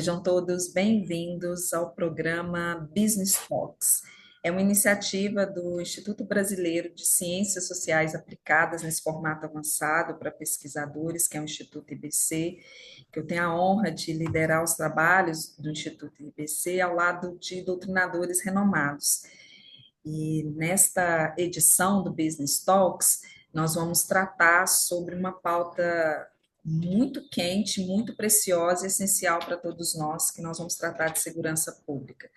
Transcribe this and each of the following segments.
Sejam todos bem-vindos ao programa Business Talks. É uma iniciativa do Instituto Brasileiro de Ciências Sociais Aplicadas nesse formato avançado para pesquisadores, que é o Instituto IBC, que eu tenho a honra de liderar os trabalhos do Instituto IBC ao lado de doutrinadores renomados. E nesta edição do Business Talks, nós vamos tratar sobre uma pauta muito quente, muito preciosa e essencial para todos nós, que nós vamos tratar de segurança pública.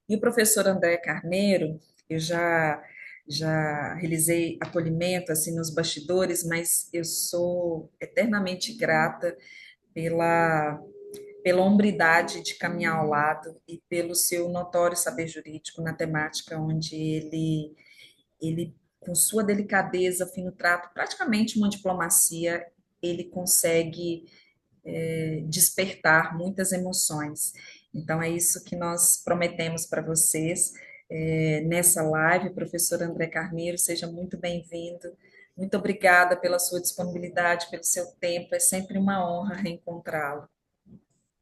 E o professor André Carneiro, eu já realizei acolhimento assim nos bastidores, mas eu sou eternamente grata pela pela hombridade de caminhar ao lado e pelo seu notório saber jurídico na temática onde ele com sua delicadeza, fino trato, praticamente uma diplomacia, ele consegue despertar muitas emoções. Então, é isso que nós prometemos para vocês nessa live. Professor André Carneiro, seja muito bem-vindo. Muito obrigada pela sua disponibilidade, pelo seu tempo. É sempre uma honra reencontrá-lo.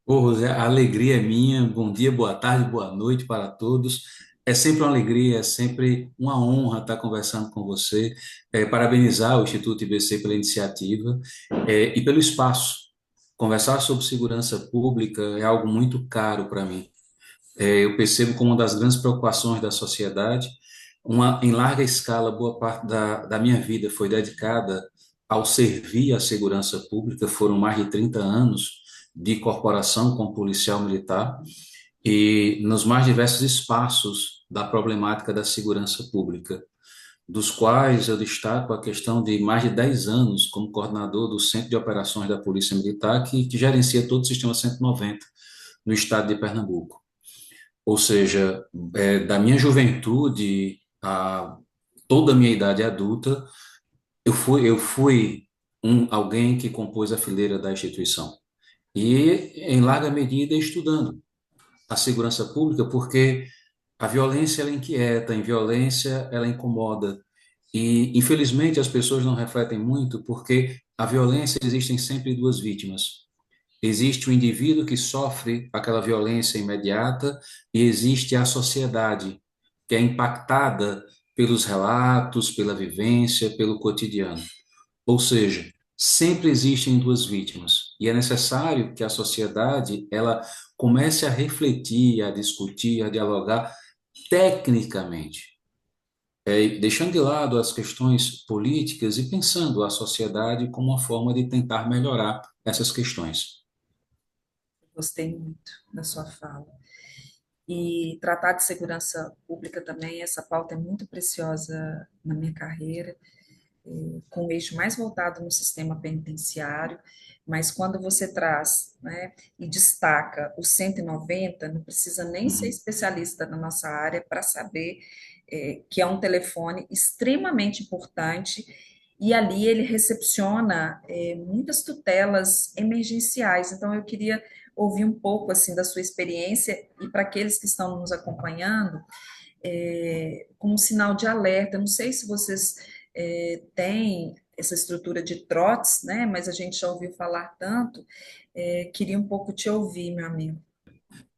Ô, Rosé, a alegria é minha. Bom dia, boa tarde, boa noite para todos. É sempre uma alegria, é sempre uma honra estar conversando com você. Parabenizar o Instituto IBC pela iniciativa, e pelo espaço. Conversar sobre segurança pública é algo muito caro para mim. Eu percebo como uma das grandes preocupações da sociedade, em larga escala, boa parte da minha vida foi dedicada ao servir a segurança pública, foram mais de 30 anos de corporação com policial militar, e nos mais diversos espaços da problemática da segurança pública, dos quais eu destaco a questão de mais de 10 anos como coordenador do Centro de Operações da Polícia Militar, que gerencia todo o sistema 190 no estado de Pernambuco. Ou seja, da minha juventude a toda a minha idade adulta, eu fui alguém que compôs a fileira da instituição. E, em larga medida, estudando a segurança pública, porque a violência ela inquieta, a violência ela incomoda. E, infelizmente, as pessoas não refletem muito, porque a violência existem sempre duas vítimas. Existe o indivíduo que sofre aquela violência imediata e existe a sociedade que é impactada pelos relatos, pela vivência, pelo cotidiano. Ou seja, sempre existem duas vítimas e é necessário que a sociedade ela comece a refletir, a discutir, a dialogar tecnicamente, deixando de lado as questões políticas e pensando a sociedade como uma forma de tentar melhorar essas questões. Gostei muito da sua fala. E tratar de segurança pública também, essa pauta é muito preciosa na minha carreira, com o eixo mais voltado no sistema penitenciário, mas quando você traz, né, e destaca o 190, não precisa nem ser Uhum. especialista na nossa área para saber que é um telefone extremamente importante e ali ele recepciona muitas tutelas emergenciais. Então eu queria ouvir um pouco assim da sua experiência e para aqueles que estão nos acompanhando, como um sinal de alerta. Eu não sei se vocês têm essa estrutura de trotes, né? Mas a gente já ouviu falar tanto. Queria um pouco te ouvir, meu amigo.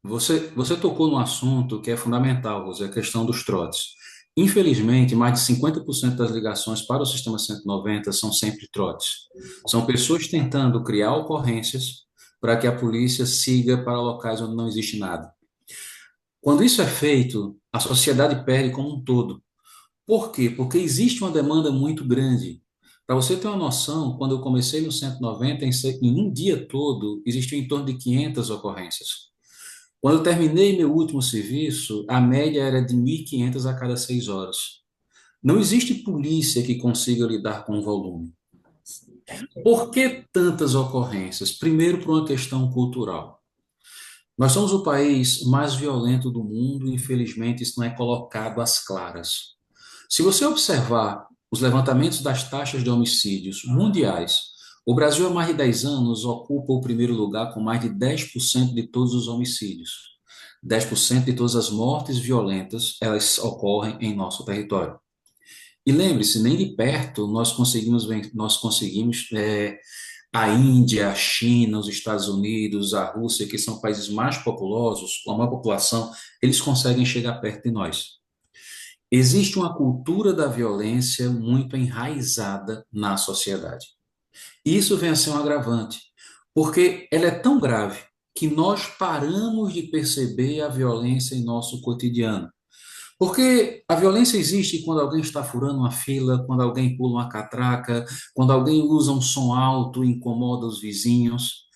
Você tocou num assunto que é fundamental, Rose, a questão dos trotes. Infelizmente, mais de 50% das ligações para o sistema 190 são sempre trotes. São pessoas tentando criar ocorrências para que a polícia siga para locais onde não existe nada. Quando isso é feito, a sociedade perde como um todo. Por quê? Porque existe uma demanda muito grande. Para você ter uma noção, quando eu comecei no 190, em um dia todo, existiam em torno de 500 ocorrências. Quando eu terminei meu último serviço, a média era de 1.500 a cada 6 horas. Não existe polícia que consiga lidar com o volume. Perfeito. Por que tantas ocorrências? Primeiro, por uma questão cultural. Nós somos o país mais violento do mundo, e infelizmente isso não é colocado às claras. Se você observar os levantamentos das taxas de homicídios mundiais, o Brasil há mais de 10 anos ocupa o primeiro lugar com mais de 10% de todos os homicídios. 10% de todas as mortes violentas, elas ocorrem em nosso território. E lembre-se, nem de perto nós conseguimos A Índia, a China, os Estados Unidos, a Rússia, que são países mais populosos, com a maior população, eles conseguem chegar perto de nós. Existe uma cultura da violência muito enraizada na sociedade. E isso vem a ser um agravante, porque ela é tão grave que nós paramos de perceber a violência em nosso cotidiano. Porque a violência existe quando alguém está furando uma fila, quando alguém pula uma catraca, quando alguém usa um som alto e incomoda os vizinhos.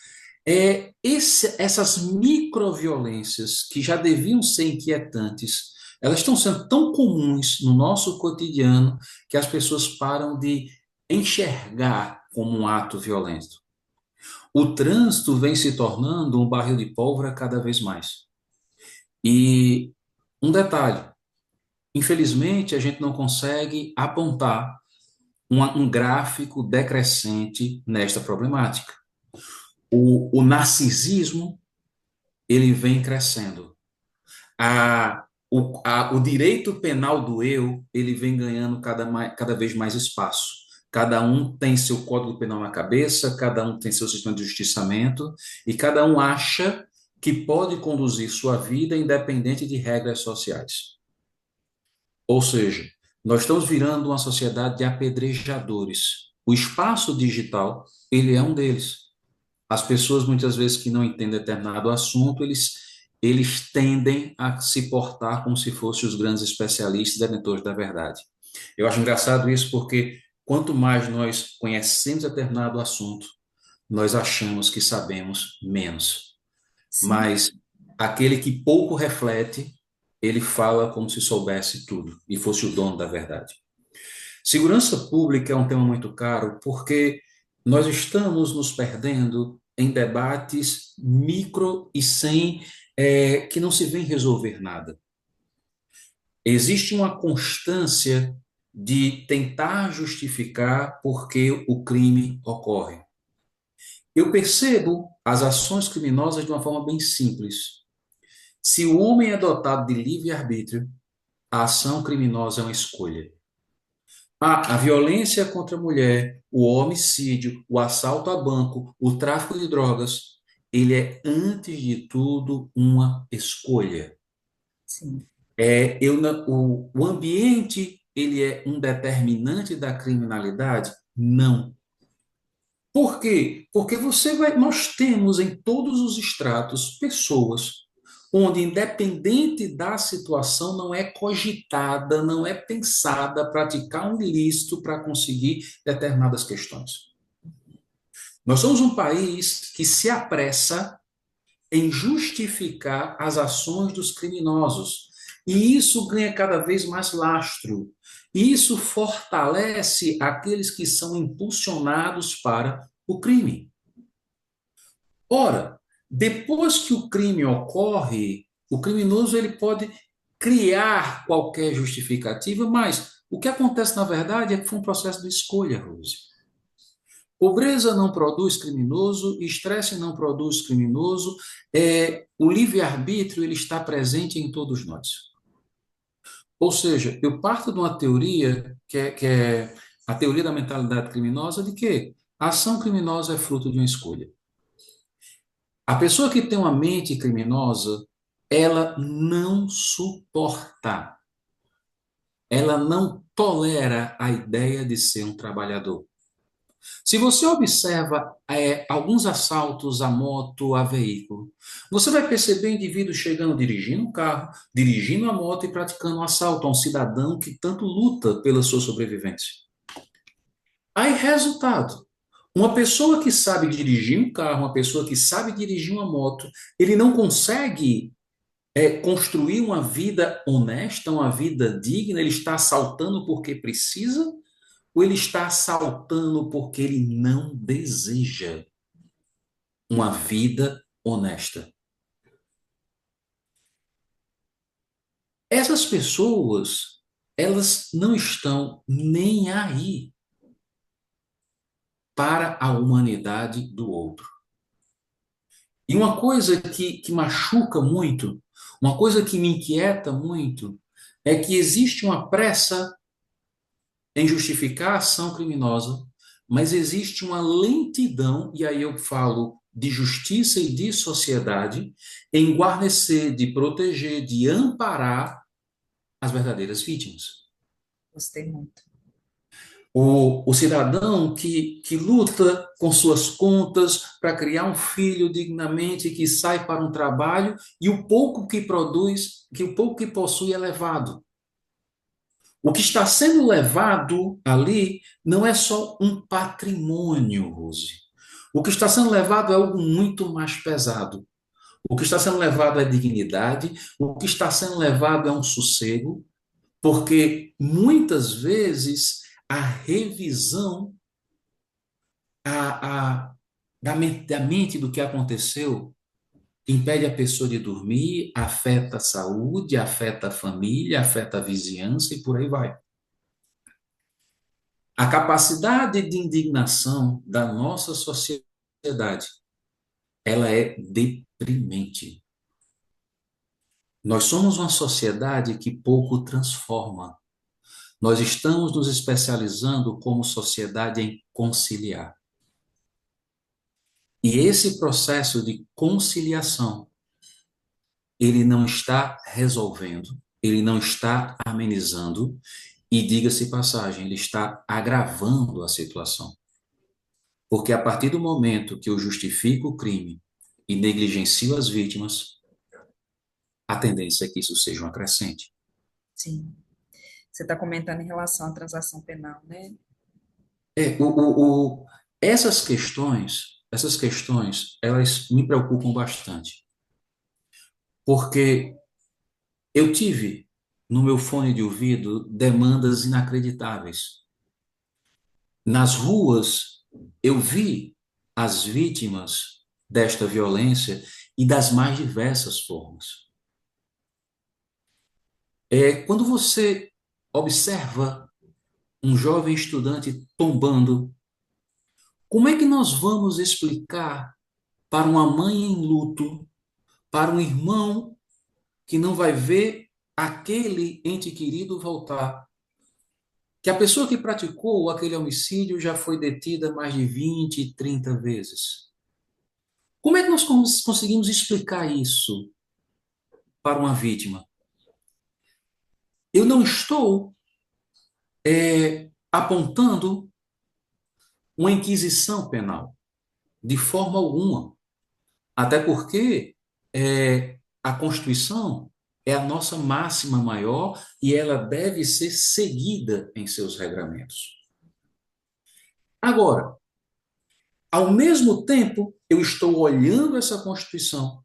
Essas microviolências que já deviam ser inquietantes, elas estão sendo tão comuns no nosso cotidiano que as pessoas param de enxergar como um ato violento. O trânsito vem se tornando um barril de pólvora cada vez mais. E um detalhe, infelizmente, a gente não consegue apontar um gráfico decrescente nesta problemática. O narcisismo, ele vem crescendo. O direito penal do eu, ele vem ganhando cada vez mais espaço. Cada um tem seu código penal na cabeça, cada um tem seu sistema de justiçamento, e cada um acha que pode conduzir sua vida independente de regras sociais. Ou seja, nós estamos virando uma sociedade de apedrejadores. O espaço digital, ele é um deles. As pessoas, muitas vezes, que não entendem determinado assunto, eles tendem a se portar como se fossem os grandes especialistas detentores da verdade. Eu acho engraçado isso porque quanto mais nós conhecemos determinado assunto, nós achamos que sabemos menos. Sim. Mas aquele que pouco reflete, ele fala como se soubesse tudo e fosse o dono da verdade. Segurança pública é um tema muito caro porque nós estamos nos perdendo em debates micro e sem que não se vem resolver nada. Existe uma constância de tentar justificar por que o crime ocorre. Eu percebo as ações criminosas de uma forma bem simples. Se o homem é dotado de livre-arbítrio, a ação criminosa é uma escolha. A violência contra a mulher, o homicídio, o assalto a banco, o tráfico de drogas, ele é, antes de tudo, uma escolha. Sim. O ambiente, ele é um determinante da criminalidade? Não. Por quê? Porque nós temos em todos os estratos pessoas onde, independente da situação, não é cogitada, não é pensada praticar um ilícito para conseguir determinadas questões. Nós somos um país que se apressa em justificar as ações dos criminosos. E isso ganha cada vez mais lastro. E isso fortalece aqueles que são impulsionados para o crime. Ora, depois que o crime ocorre, o criminoso ele pode criar qualquer justificativa, mas o que acontece na verdade é que foi um processo de escolha, Rose. Pobreza não produz criminoso, estresse não produz criminoso, o livre-arbítrio ele está presente em todos nós. Ou seja, eu parto de uma teoria que é a teoria da mentalidade criminosa de que a ação criminosa é fruto de uma escolha. A pessoa que tem uma mente criminosa, ela não suporta, ela não tolera a ideia de ser um trabalhador. Se você observa alguns assaltos a moto, a veículo, você vai perceber indivíduos chegando dirigindo um carro, dirigindo a moto e praticando um assalto a um cidadão que tanto luta pela sua sobrevivência. Aí, resultado, uma pessoa que sabe dirigir um carro, uma pessoa que sabe dirigir uma moto, ele não consegue construir uma vida honesta, uma vida digna, ele está assaltando porque precisa, ou ele está assaltando porque ele não deseja uma vida honesta? Essas pessoas, elas não estão nem aí para a humanidade do outro. E uma coisa que machuca muito, uma coisa que me inquieta muito, é que existe uma pressa em justificar a ação criminosa, mas existe uma lentidão, e aí eu falo de justiça e de sociedade, em guarnecer, de proteger, de amparar as verdadeiras vítimas. Gostei muito. O cidadão que luta com suas contas para criar um filho dignamente, que sai para um trabalho e o pouco que produz, que o pouco que possui é levado. O que está sendo levado ali não é só um patrimônio, Rose. O que está sendo levado é algo muito mais pesado. O que está sendo levado é dignidade, o que está sendo levado é um sossego, porque muitas vezes a revisão da mente do que aconteceu impede a pessoa de dormir, afeta a saúde, afeta a família, afeta a vizinhança e por aí vai. A capacidade de indignação da nossa sociedade, ela é deprimente. Nós somos uma sociedade que pouco transforma. Nós estamos nos especializando como sociedade em conciliar. E esse processo de conciliação, ele não está resolvendo, ele não está amenizando, e diga-se passagem, ele está agravando a situação. Porque a partir do momento que eu justifico o crime e negligencio as vítimas, a tendência é que isso seja uma crescente. Sim. Você está comentando em relação à transação penal, né? É, essas questões, elas me preocupam bastante, porque eu tive no meu fone de ouvido demandas inacreditáveis. Nas ruas, eu vi as vítimas desta violência e das mais diversas formas. Quando você observa um jovem estudante tombando, como é que nós vamos explicar para uma mãe em luto, para um irmão que não vai ver aquele ente querido voltar, que a pessoa que praticou aquele homicídio já foi detida mais de 20, 30 vezes? Como é que nós conseguimos explicar isso para uma vítima? Eu não estou apontando uma inquisição penal, de forma alguma. Até porque a Constituição é a nossa máxima maior e ela deve ser seguida em seus regramentos. Agora, ao mesmo tempo, eu estou olhando essa Constituição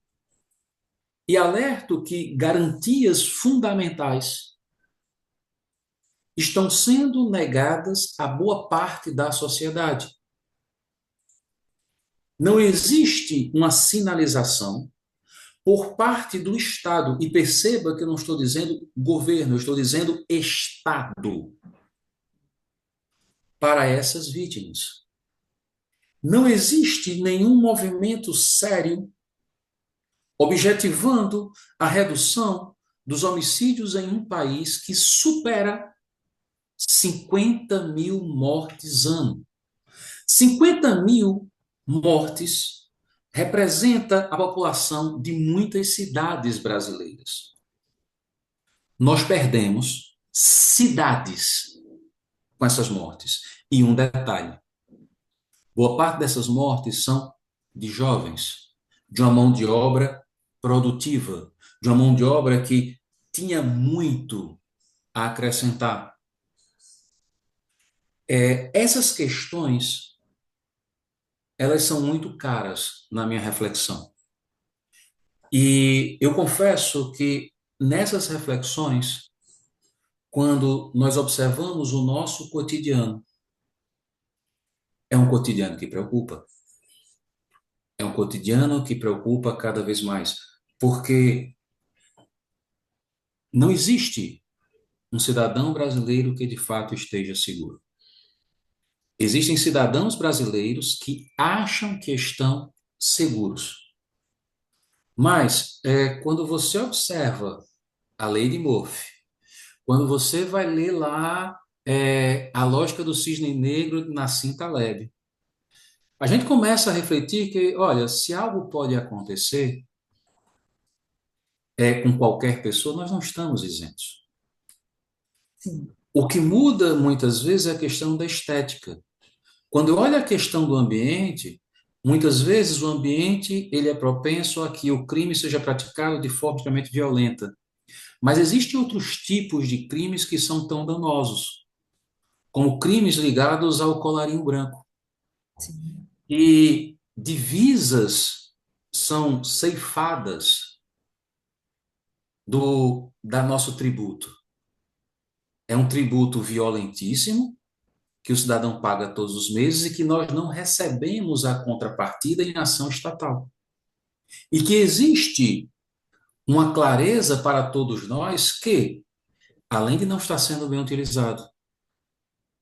e alerto que garantias fundamentais estão sendo negadas a boa parte da sociedade. Não existe uma sinalização por parte do Estado, e perceba que eu não estou dizendo governo, eu estou dizendo Estado, para essas vítimas. Não existe nenhum movimento sério objetivando a redução dos homicídios em um país que supera 50 mil mortes ano. 50 mil mortes representa a população de muitas cidades brasileiras. Nós perdemos cidades com essas mortes. E um detalhe: boa parte dessas mortes são de jovens, de uma mão de obra produtiva, de uma mão de obra que tinha muito a acrescentar. Essas questões, elas são muito caras na minha reflexão. E eu confesso que nessas reflexões, quando nós observamos o nosso cotidiano, é um cotidiano que preocupa. É um cotidiano que preocupa cada vez mais, porque não existe um cidadão brasileiro que de fato esteja seguro. Existem cidadãos brasileiros que acham que estão seguros. Mas, quando você observa a lei de Murphy, quando você vai ler lá é a lógica do cisne negro na cinta leve. A gente começa a refletir que, olha, se algo pode acontecer com qualquer pessoa, nós não estamos isentos. Sim, O que muda muitas vezes é a questão da estética. Quando eu olho a questão do ambiente, muitas vezes o ambiente ele é propenso a que o crime seja praticado de forma extremamente violenta. Mas existem outros tipos de crimes que são tão danosos, como crimes ligados ao colarinho branco. sim, E divisas são ceifadas da nosso tributo. É um tributo violentíssimo que o cidadão paga todos os meses e que nós não recebemos a contrapartida em ação estatal. E que existe uma clareza para todos nós que, além de não estar sendo bem utilizado,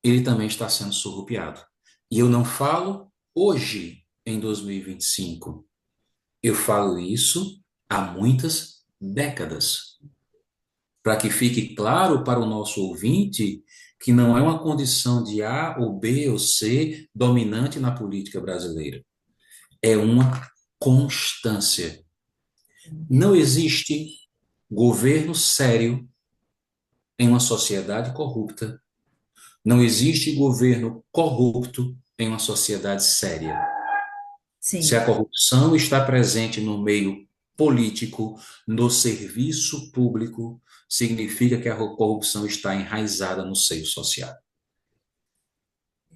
ele também está sendo surrupiado. E eu não falo hoje, em 2025. Eu falo isso há muitas décadas, para que fique claro para o nosso ouvinte que não é uma condição de A ou B ou C dominante na política brasileira. É uma constância. Não existe governo sério em uma sociedade corrupta. Não existe governo corrupto em uma sociedade séria. Se sim. a corrupção está presente no meio político, no serviço público, significa que a corrupção está enraizada no seio social.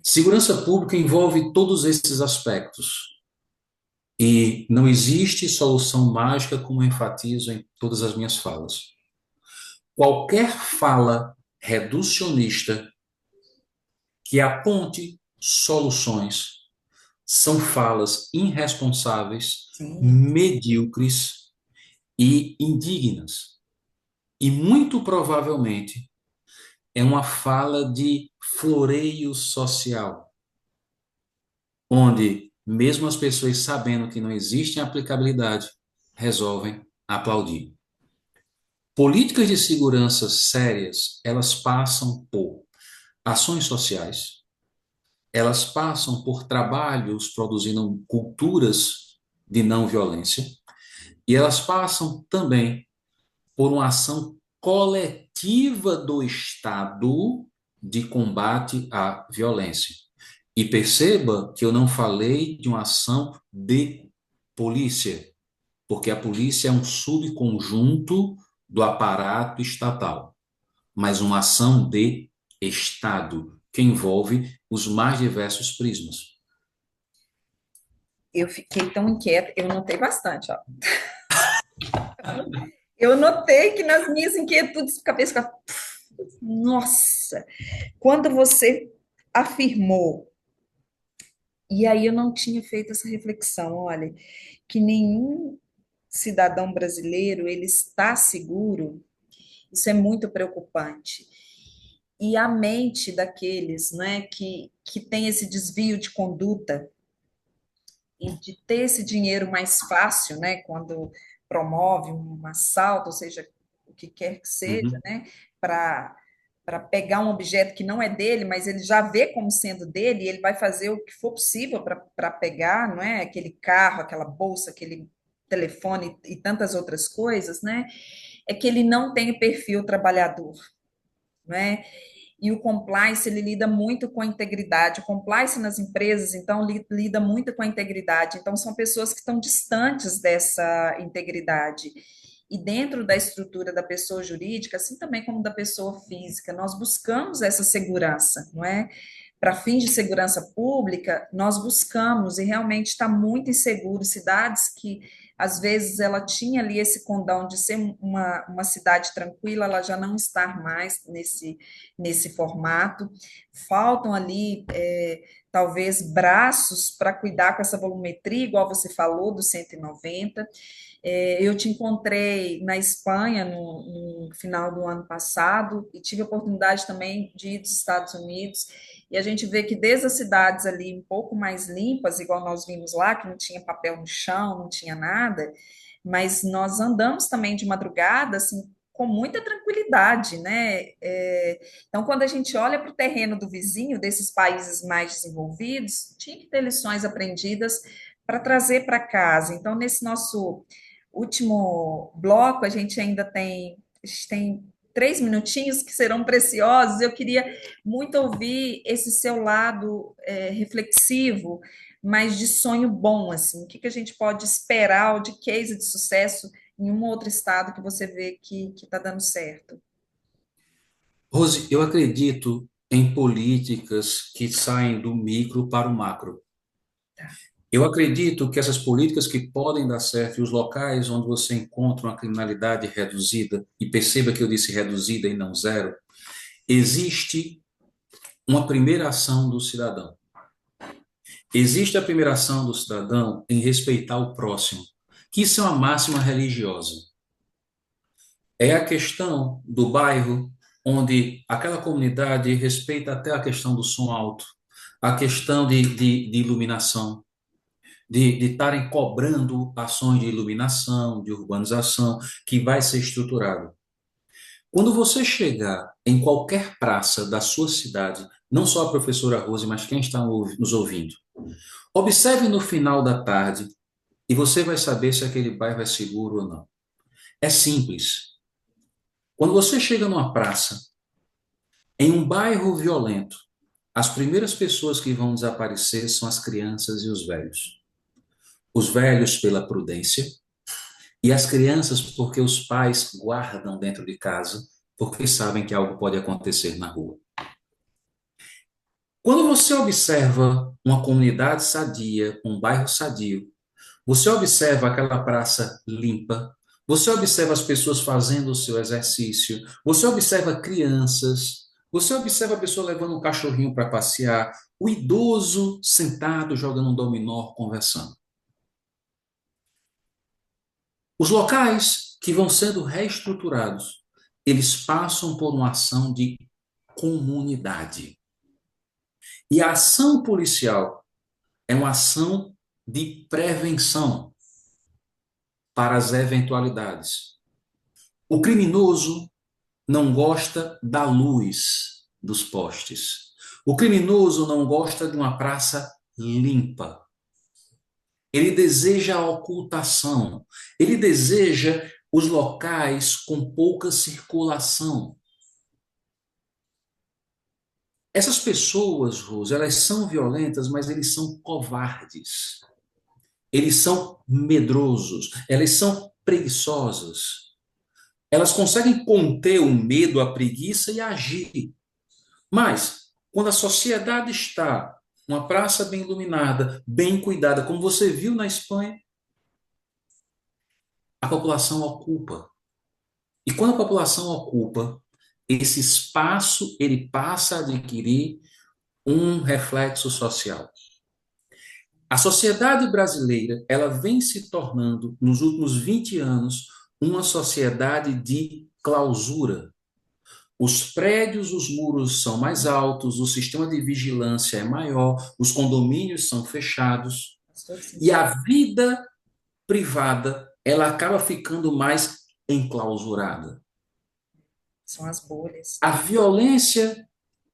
Segurança pública envolve todos esses aspectos. E não existe solução mágica, como enfatizo em todas as minhas falas. Qualquer fala reducionista que aponte soluções são falas irresponsáveis, Sim, medíocres e indignas. E muito provavelmente é uma fala de floreio social, onde mesmo as pessoas sabendo que não existe aplicabilidade, resolvem aplaudir. Políticas de segurança sérias, elas passam por ações sociais, elas passam por trabalhos produzindo culturas de não violência, e elas passam também por uma ação coletiva do Estado de combate à violência. E perceba que eu não falei de uma ação de polícia, porque a polícia é um subconjunto do aparato estatal, mas uma ação de Estado, que envolve os mais diversos prismas. eu fiquei tão inquieta, eu notei bastante, ó. Eu notei que nas minhas inquietudes de cabeça, nossa, quando você afirmou, e aí eu não tinha feito essa reflexão, olha, que nenhum cidadão brasileiro ele está seguro, isso é muito preocupante. E a mente daqueles, né, que tem esse desvio de conduta e de ter esse dinheiro mais fácil, né, quando promove um assalto, ou seja, o que quer que seja, Uhum. né, para pegar um objeto que não é dele, mas ele já vê como sendo dele, e ele vai fazer o que for possível para pegar, não é? Aquele carro, aquela bolsa, aquele telefone e tantas outras coisas, né? É que ele não tem perfil trabalhador, não é? E o compliance ele lida muito com a integridade. O compliance nas empresas, então, lida muito com a integridade. Então, são pessoas que estão distantes dessa integridade. E dentro da estrutura da pessoa jurídica, assim também como da pessoa física, nós buscamos essa segurança, não é? Para fins de segurança pública, nós buscamos e realmente está muito inseguro. Cidades que às vezes ela tinha ali esse condão de ser uma cidade tranquila, ela já não está mais nesse formato. Faltam ali, talvez, braços para cuidar com essa volumetria, igual você falou, do 190. Eu te encontrei na Espanha no final do ano passado e tive a oportunidade também de ir dos Estados Unidos. E a gente vê que desde as cidades ali um pouco mais limpas, igual nós vimos lá, que não tinha papel no chão, não tinha nada, mas nós andamos também de madrugada, assim, com muita tranquilidade, né? Então, quando a gente olha para o terreno do vizinho, desses países mais desenvolvidos, tinha que ter lições aprendidas para trazer para casa. Então, nesse nosso último bloco, a gente tem 3 minutinhos que serão preciosos. Eu queria muito ouvir esse seu lado reflexivo, mas de sonho bom, assim. O que que a gente pode esperar de case de sucesso em um outro estado que você vê que está dando certo? Rose, eu acredito em políticas que saem do micro para o macro. Tá. Eu acredito que essas políticas que podem dar certo e os locais onde você encontra uma criminalidade reduzida, e perceba que eu disse reduzida e não zero, existe uma primeira ação do cidadão. Existe a primeira ação do cidadão em respeitar o próximo, que isso é uma máxima religiosa. É a questão do bairro onde aquela comunidade respeita até a questão do som alto, a questão de iluminação, de estarem cobrando ações de iluminação, de urbanização, que vai ser estruturado. Quando você chegar em qualquer praça da sua cidade, não só a professora Rose, mas quem está nos ouvindo, observe no final da tarde e você vai saber se aquele bairro é seguro ou não. É simples. Quando você chega numa praça, em um bairro violento, as primeiras pessoas que vão desaparecer são as crianças e os velhos. Os velhos pela prudência e as crianças porque os pais guardam dentro de casa, porque sabem que algo pode acontecer na rua. Quando você observa uma comunidade sadia, um bairro sadio, você observa aquela praça limpa, você observa as pessoas fazendo o seu exercício, você observa crianças, você observa a pessoa levando um cachorrinho para passear, o idoso sentado jogando um dominó, conversando. Os locais que vão sendo reestruturados, eles passam por uma ação de comunidade. E a ação policial é uma ação de prevenção para as eventualidades. O criminoso não gosta da luz dos postes. O criminoso não gosta de uma praça limpa. Ele deseja a ocultação. Ele deseja os locais com pouca circulação. Essas pessoas, Rose, elas são violentas, mas eles são covardes. Eles são medrosos. Elas são preguiçosas. Elas conseguem conter o medo, a preguiça e agir. Mas, quando a sociedade está uma praça bem iluminada, bem cuidada, como você viu na Espanha, a população ocupa. E quando a população ocupa, esse espaço ele passa a adquirir um reflexo social. A sociedade brasileira, ela vem se tornando, nos últimos 20 anos, uma sociedade de clausura. Os prédios, os muros são mais altos, o sistema de vigilância é maior, os condomínios são fechados Faz todo e sentido. a vida privada, ela acaba ficando mais enclausurada. São as bolhas. A violência,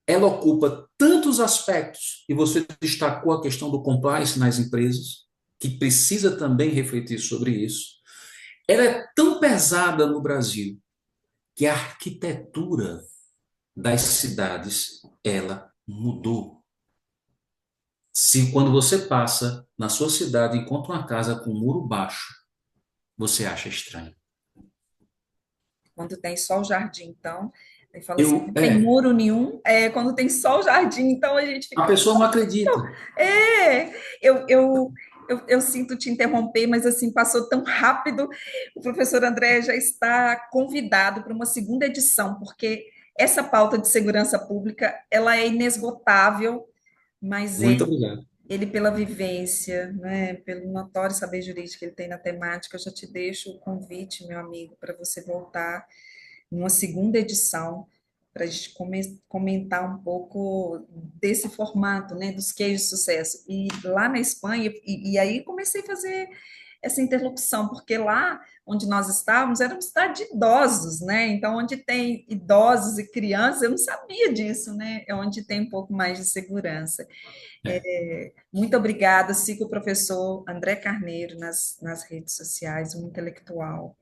ela ocupa tantos aspectos, e você destacou a questão do compliance nas empresas, que precisa também refletir sobre isso. Ela é tão pesada no Brasil que a arquitetura das cidades, ela mudou. Se quando você passa na sua cidade encontra uma casa com um muro baixo, você acha estranho. Quando tem só o jardim, então, ele fala assim, Eu, não tem é, muro nenhum. Quando tem só o jardim, então a gente a fica. pessoa não acredita. É, eu, eu, eu sinto te interromper, mas assim, passou tão rápido. O professor André já está convidado para uma segunda edição, porque essa pauta de segurança pública, ela é inesgotável, mas Muito obrigado. ele pela vivência, né, pelo notório saber jurídico que ele tem na temática, eu já te deixo o convite, meu amigo, para você voltar numa segunda edição, para a gente comentar um pouco desse formato, né, dos cases de sucesso. E lá na Espanha, e aí comecei a fazer. essa interlocução, porque lá onde nós estávamos era uma cidade de idosos, né? Então, onde tem idosos e crianças, eu não sabia disso, né? É onde tem um pouco mais de segurança. É. Muito obrigada, siga o professor André Carneiro nas redes sociais, um intelectual.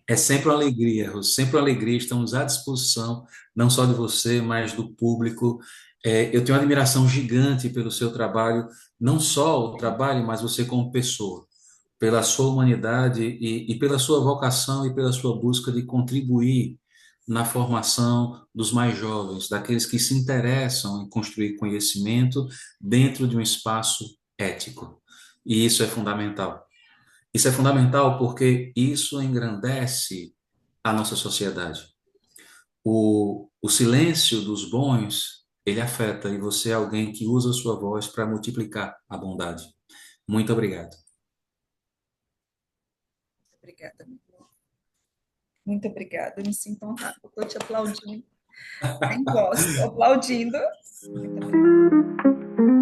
É sempre uma alegria, Rose, sempre uma alegria. Estamos à disposição, não só de você, mas do público. Eu tenho uma admiração gigante pelo seu trabalho, não só o trabalho, mas você como pessoa, pela sua humanidade e pela sua vocação e pela sua busca de contribuir na formação dos mais jovens, daqueles que se interessam em construir conhecimento dentro de um espaço ético. E isso é fundamental. Isso é fundamental porque isso engrandece a nossa sociedade. O silêncio dos bons, ele afeta, e você é alguém que usa a sua voz para multiplicar a bondade. Muito obrigado. Obrigada, muito obrigada. Eu me sinto honrada. Estou te aplaudindo. Sem voz, estou aplaudindo. Muito obrigada.